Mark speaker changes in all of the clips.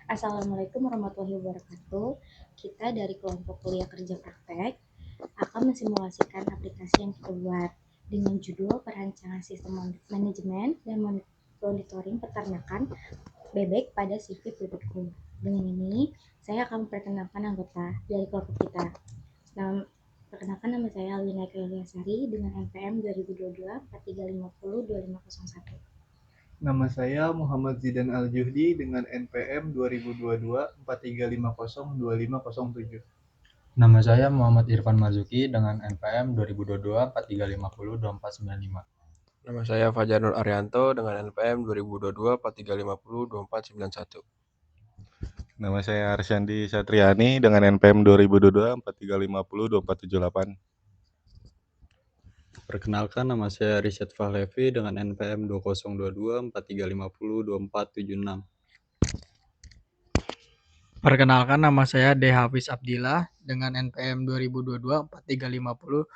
Speaker 1: Assalamualaikum warahmatullahi wabarakatuh. Kita dari kelompok kuliah kerja praktek akan mensimulasikan aplikasi yang kita buat dengan judul perancangan sistem manajemen dan monitoring peternakan bebek pada sirkuit bebekku. Dengan ini, saya akan memperkenalkan anggota dari kelompok kita. Perkenalkan, nama saya Alwina Kayaliasari dengan NPM 2022 4350 2501.
Speaker 2: Nama saya Muhammad Zidan Al-Juhdi dengan NPM 2022 4350 2507.
Speaker 3: Nama saya Muhammad Irfan Marzuki dengan NPM 2022 4350 2495.
Speaker 4: Nama saya Fajar Nur Arianto dengan NPM 2022 4350 2491.
Speaker 5: Nama saya Arsyandi Satriani dengan NPM 2022 4350 2478.
Speaker 6: Perkenalkan, nama saya Risyad Fahlevi dengan NPM 2022 4350 2476.
Speaker 7: Perkenalkan, nama saya D. Hafiz Abdillah dengan NPM 2022 4350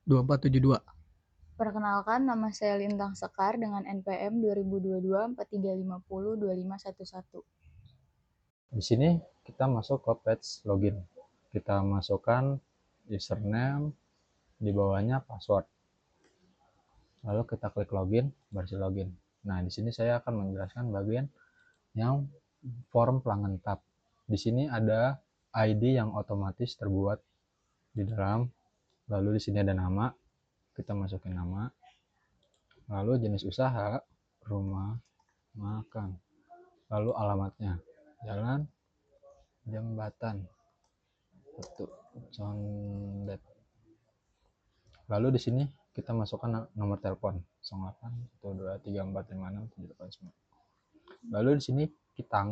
Speaker 7: 2472.
Speaker 8: Perkenalkan, nama saya Lintang Sekar dengan NPM 2022 4350 2511.
Speaker 3: Di sini kita masuk ke page login. Kita masukkan username, di bawahnya password. Lalu kita klik login, versi login. Nah, di sini saya akan menjelaskan bagian yang form pelanggan tetap. Di sini ada ID yang otomatis terbuat di dalam. Lalu di sini ada nama, kita masukin nama. Lalu jenis usaha, rumah makan. Lalu alamatnya, Jalan Jembatan Condet. Lalu di sini kita masukkan nomor telepon 0812345678. Lalu di sini kita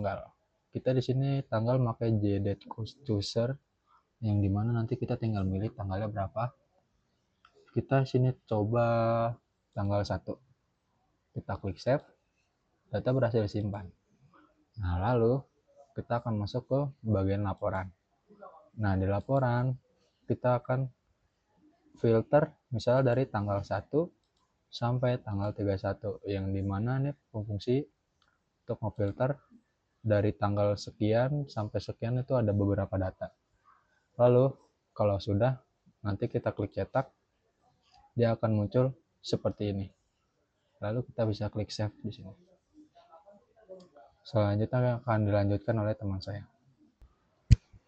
Speaker 3: di sini tanggal pakai JDate Chooser, yang dimana nanti kita tinggal milih tanggalnya berapa. Kita sini coba tanggal 1. Kita klik save, data berhasil disimpan. Nah, lalu kita akan masuk ke bagian laporan. Nah, di laporan kita akan filter misalnya dari tanggal 1 sampai tanggal 31, yang dimana nih fungsi untuk memfilter dari tanggal sekian sampai sekian itu ada beberapa data. Lalu kalau sudah, nanti kita klik cetak, dia akan muncul seperti ini. Lalu kita bisa klik save di sini. Selanjutnya akan dilanjutkan oleh teman saya.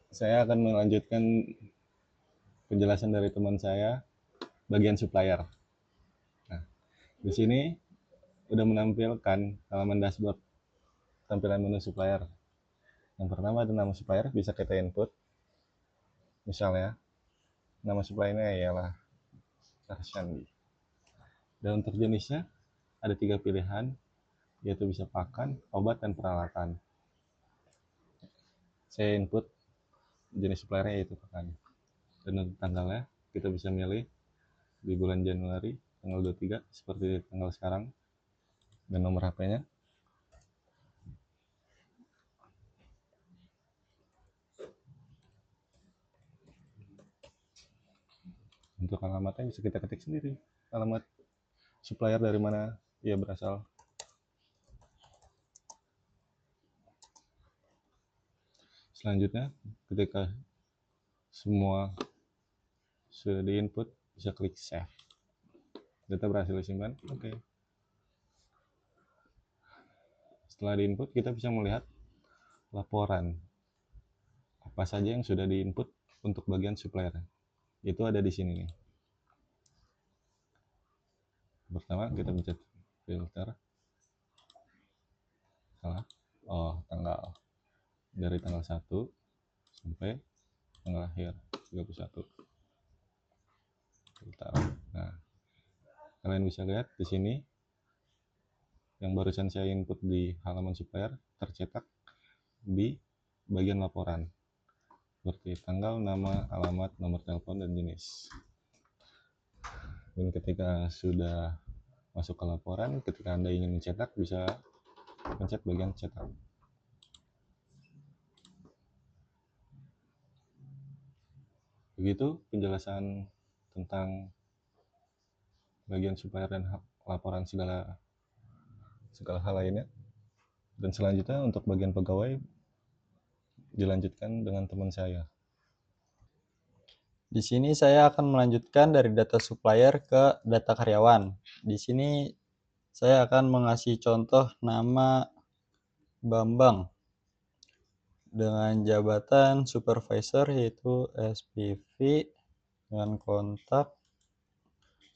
Speaker 5: Saya akan melanjutkan penjelasan dari teman saya bagian supplier. Nah, di sini udah menampilkan halaman dashboard, tampilan menu supplier. Yang pertama ada nama supplier, bisa kita input. Misalnya, nama suppliernya ialah Arsyandi. Dan untuk jenisnya ada 3 pilihan, yaitu bisa pakan, obat, dan peralatan. Saya input jenis suppliernya yaitu pakan. Dan untuk tanggalnya kita bisa milih di bulan Januari tanggal 23 seperti tanggal sekarang, dan nomor HP-nya. Untuk alamatnya bisa kita ketik sendiri, alamat supplier dari mana ia berasal. Selanjutnya, ketika semua sudah diinput, bisa klik save. Data berhasil disimpan. Oke. Setelah diinput, kita bisa melihat laporan apa saja yang sudah diinput untuk bagian supplier. Itu ada di sini nih. Pertama kita pencet filter. Tanggal dari tanggal 1 sampai tanggal akhir 31. Filter. Nah, kalian bisa lihat di sini yang barusan saya input di halaman supplier tercetak di bagian laporan, seperti tanggal, nama, alamat, nomor telepon, dan jenis. Dan ketika sudah masuk ke laporan, ketika Anda ingin mencetak, bisa pencet bagian cetak. Begitu penjelasan tentang bagian supplier dan laporan segala hal lainnya. Dan selanjutnya untuk bagian pegawai, dilanjutkan dengan teman saya.
Speaker 6: Di sini saya akan melanjutkan dari data supplier ke data karyawan. Di sini saya akan mengasih contoh nama Bambang dengan jabatan supervisor yaitu SPV dengan kontak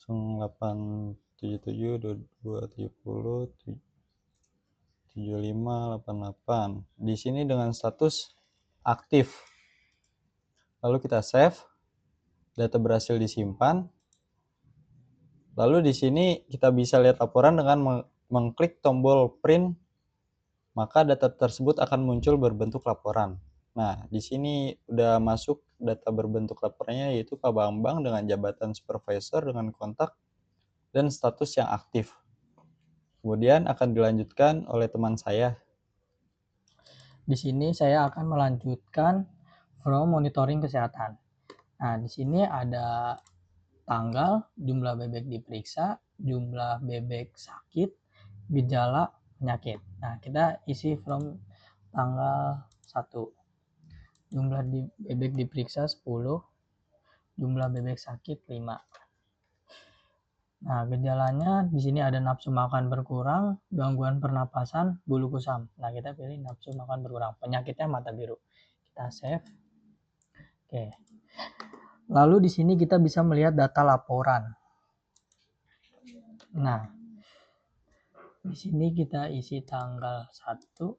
Speaker 6: 087722707588. Di sini dengan status aktif. Lalu kita save, data berhasil disimpan. Lalu di sini kita bisa lihat laporan dengan mengklik tombol print, maka data tersebut akan muncul berbentuk laporan. Nah, di sini udah masuk data berbentuk laporannya yaitu Pak Bambang dengan jabatan supervisor dengan kontak dan status yang aktif. Kemudian akan dilanjutkan oleh teman saya.
Speaker 7: Di sini saya akan melanjutkan from monitoring kesehatan. Nah, di sini ada tanggal, jumlah bebek diperiksa, jumlah bebek sakit, gejala, penyakit. Nah, kita isi from tanggal 1. Jumlah bebek diperiksa 10, jumlah bebek sakit 5. Nah, gejalanya di sini ada nafsu makan berkurang, gangguan pernapasan, bulu kusam. Nah, kita pilih nafsu makan berkurang. Penyakitnya mata biru. Kita save. Oke. Lalu di sini kita bisa melihat data laporan. Nah, di sini kita isi tanggal 1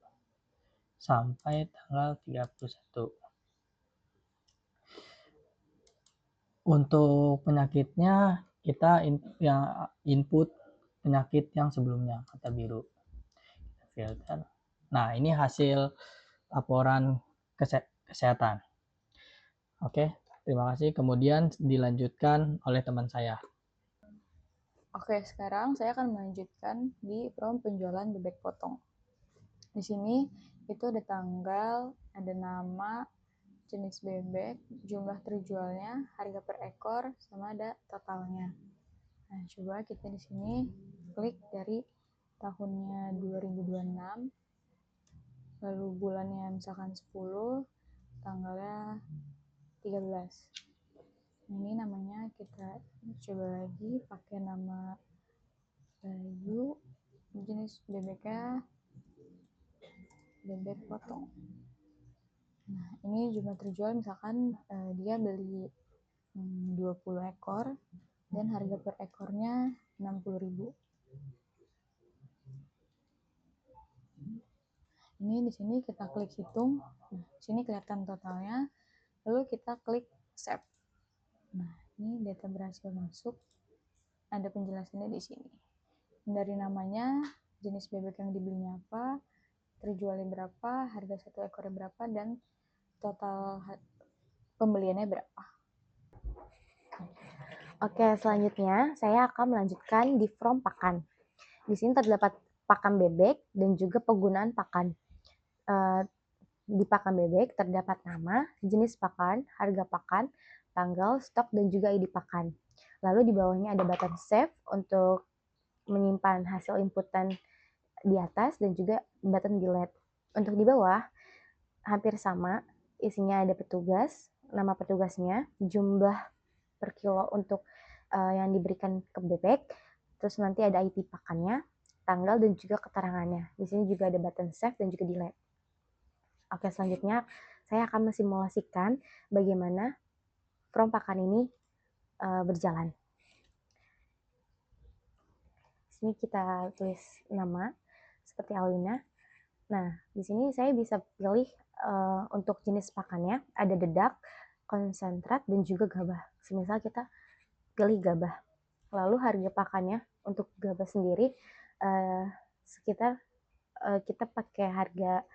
Speaker 7: sampai tanggal 31. Untuk penyakitnya kita input penyakit yang sebelumnya, mata biru. Filter. Nah, ini hasil laporan kesehatan. Oke, terima kasih. Kemudian dilanjutkan oleh teman saya.
Speaker 8: Oke, sekarang saya akan melanjutkan di from penjualan bebek potong. Di sini itu ada tanggal, ada nama, jenis bebek, jumlah terjualnya, harga per ekor, sama ada totalnya. Nah, coba kita di sini klik dari tahunnya 2026, lalu bulannya misalkan 10, tanggalnya 13. Ini namanya kita coba lagi pakai nama Bayu, jenis bebeknya bebek potong. Nah, ini jumlah terjual misalkan dia beli 20 ekor dan harga per ekornya 60.000. Ini di sini kita klik hitung. Nah, di sini kelihatan totalnya. Lalu kita klik save. Nah, ini data berhasil masuk. Ada penjelasannya di sini. Dari namanya, jenis bebek yang dibelinya apa, terjualnya berapa, harga satu ekornya berapa, dan total pembeliannya berapa.
Speaker 1: Oke, selanjutnya saya akan melanjutkan di from pakan. Di sini terdapat pakan bebek dan juga penggunaan pakan. Di pakan bebek terdapat nama, jenis pakan, harga pakan, tanggal, stok, dan juga ID pakan. Lalu di bawahnya ada button save untuk menyimpan hasil inputan di atas dan juga button delete. Untuk di bawah hampir sama, isinya ada petugas, nama petugasnya, jumlah per kilo untuk yang diberikan ke bebek, terus nanti ada ID pakannya, tanggal, dan juga keterangannya. Di sini juga ada button save dan juga delete. Oke, selanjutnya saya akan mensimulasikan bagaimana from pakan ini berjalan. Di sini kita tulis nama seperti Alwina. Nah, di sini saya bisa pilih untuk jenis pakannya ada dedak, konsentrat, dan juga gabah. Semisal kita pilih gabah. Lalu harga pakannya untuk gabah sendiri sekitar kita pakai harga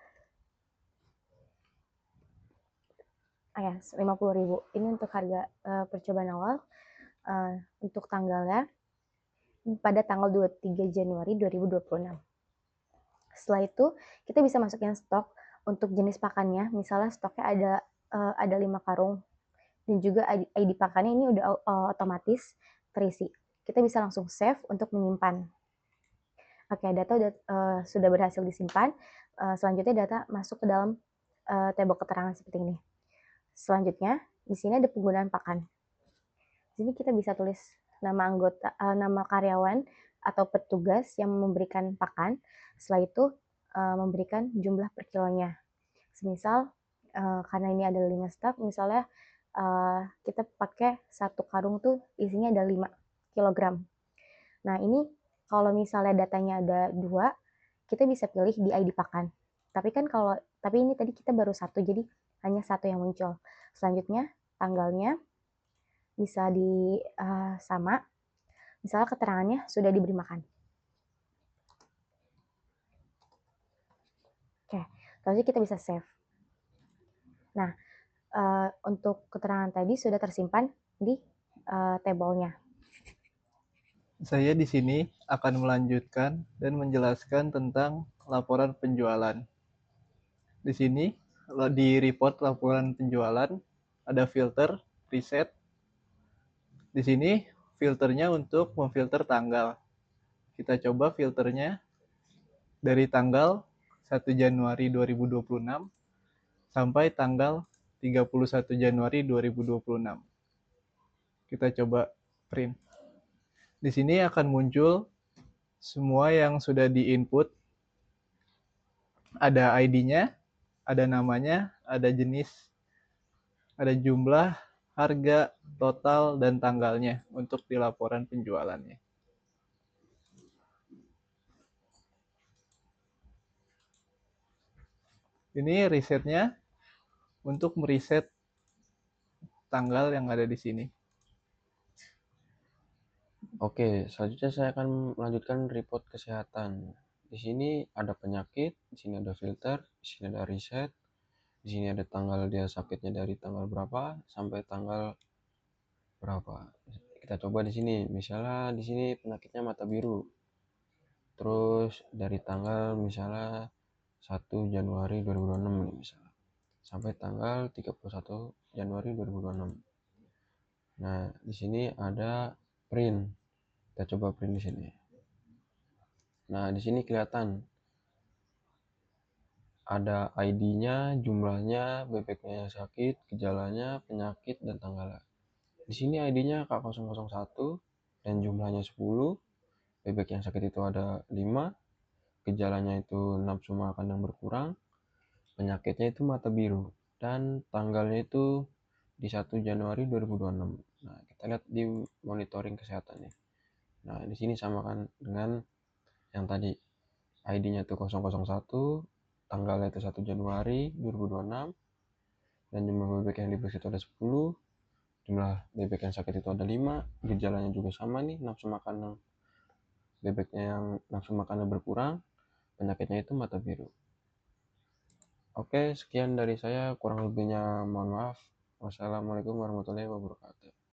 Speaker 1: 50.000. Ini untuk harga percobaan awal. Untuk tanggalnya pada tanggal 23 Januari 2026. Setelah itu kita bisa masukin stok untuk jenis pakannya. Misalnya stoknya ada 5 karung dan juga ID pakannya ini udah otomatis terisi. Kita bisa langsung save untuk menyimpan. Oke, data sudah berhasil disimpan. Selanjutnya data masuk ke dalam tabel keterangan seperti ini. Selanjutnya, di sini ada penggunaan pakan. Di sini kita bisa tulis nama nama karyawan atau petugas yang memberikan pakan. Setelah itu memberikan jumlah per kilonya. Semisal karena ini ada 5 stok, misalnya kita pakai 1 karung tuh isinya ada 5 kilogram. Nah, ini kalau misalnya datanya ada 2, kita bisa pilih di ID pakan. Tapi ini tadi kita baru 1, jadi hanya 1 yang muncul. Selanjutnya, tanggalnya bisa sama. Misalnya keterangannya sudah diberi makan. Oke, lalu kita bisa save. Nah, untuk keterangan tadi sudah tersimpan di tabelnya.
Speaker 2: Saya di sini akan melanjutkan dan menjelaskan tentang laporan penjualan. Di sini, di report laporan penjualan, ada filter, reset. Di sini, filternya untuk memfilter tanggal. Kita coba filternya dari tanggal 1 Januari 2026 sampai tanggal 31 Januari 2026. Kita coba print. Di sini akan muncul semua yang sudah di-input. Ada ID-nya, ada namanya, ada jenis, ada jumlah, harga, total, dan tanggalnya untuk di laporan penjualannya. Ini risetnya untuk meriset tanggal yang ada di sini.
Speaker 4: Oke, selanjutnya saya akan melanjutkan report kesehatan. Di sini ada penyakit, di sini ada filter, di sini ada riset, di sini ada tanggal dia sakitnya dari tanggal berapa sampai tanggal berapa. Kita coba di sini, misalnya di sini penyakitnya mata biru. Terus dari tanggal misalnya 1 Januari 2026 nih misalnya, sampai tanggal 31 Januari 2026. Nah, di sini ada print. Kita coba print di sini. Nah, di sini kelihatan ada ID-nya, jumlahnya, bebeknya yang sakit, gejalanya, penyakit, dan tanggalnya. Di sini ID-nya K001 dan jumlahnya 10. Bebek yang sakit itu ada 5. Gejalanya itu nafsu makan yang berkurang. Penyakitnya itu mata biru. Dan tanggalnya itu di 1 Januari 2026. Nah, kita lihat di monitoring kesehatannya. Nah, di sini samakan dengan yang tadi. ID-nya itu 001, tanggalnya itu 1 Januari 2026, dan jumlah bebek yang diperiksa itu ada 10, jumlah bebek yang sakit itu ada 5, gejalanya juga sama nih, nafsu makan bebeknya yang nafsu makannya berkurang, penyakitnya itu mata biru. Oke, sekian dari saya, kurang lebihnya mohon maaf. Wassalamualaikum warahmatullahi wabarakatuh.